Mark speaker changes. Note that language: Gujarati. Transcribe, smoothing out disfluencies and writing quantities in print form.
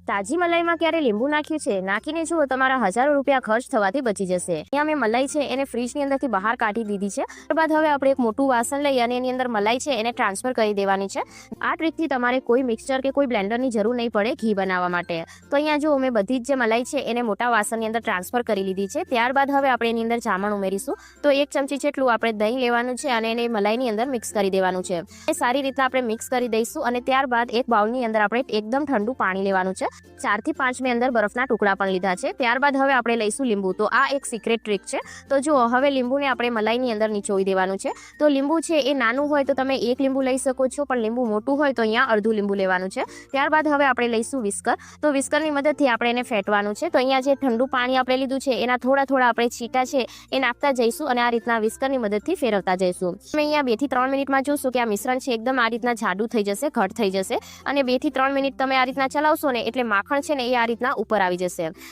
Speaker 1: તાજી મલાઈમાં ક્યારે લીંબુ નાખ્યું છે? નાખીને જુઓ, તમારા હજારો રૂપિયા ખર્ચ થવાથી બચી જશે. અહીંયા મેં મલાઈ છે એને ફ્રીજની અંદરથી બહાર કાઢી દીધી છે. ત્યારબાદ હવે આપણે એક મોટું વાસણ લઈ અને એની અંદર મલાઈ છે એને ટ્રાન્સફર કરી દેવાની છે. આ ટ્રીકથી તમારે કોઈ મિક્સચર કે કોઈ બ્લેન્ડરની જરૂર નહીં પડે ઘી બનાવવા માટે. તો અહીંયા જુઓ, મેં બધી જ જે મલાઈ છે એને મોટા વાસણની અંદર ટ્રાન્સફર કરી લીધી છે. ત્યારબાદ હવે આપણે એની અંદર જામણ ઉમેરીશું. તો 1 ચમચી જેટલું આપણે દહીં લેવાનું છે અને એને મલાઈની અંદર મિક્સ કરી દેવાનું છે. એ સારી રીતના આપણે મિક્સ કરી દઈશું અને ત્યારબાદ એક બાઉલની અંદર આપણે એકદમ ઠંડુ પાણી લેવાનું છે. 4 થી 5 મેં અંદર બરફના ટુકડા પણ લીધા છે. ત્યારબાદ હવે આપણે લઈશું લીંબુ. તો આ એક સિક્રેટ ટ્રીક છે. તો જુઓ, હવે લીંબુને આપણે મલાઈની અંદર નીચોવી દેવાનું છે. તો લીંબુ છે એ નાનું હોય તો તમે 1 લીંબુ લઈ શકો છો, પણ લીંબુ મોટું હોય તો અહીંયા અડધું લીંબુ લેવાનું છે. ત્યારબાદ હવે આપણે લઈશું વિસ્કર. તો વિસ્કરની મદદથી આપણે એને ફેટવાનું છે. તો અહીંયા જે ઠંડુ પાણી આપણે લીધું છે એના થોડા થોડા આપણે છીટા છે એ નાખતા જઈશું અને આ રીતના વિસ્કરની મદદથી ફેરવતા જઈશું. તમે અહીંયા 2 થી 3 મિનિટમાં જોશો કે આ મિશ્રણ છે એકદમ આ રીતના જાડું થઈ જશે, ઘટ થઈ જશે અને 2 થી 3 મિનિટ તમે આ રીતના ચલાવશો ને એટલે માખણ છે ને એ આ રીતના ઉપર આવી જશે.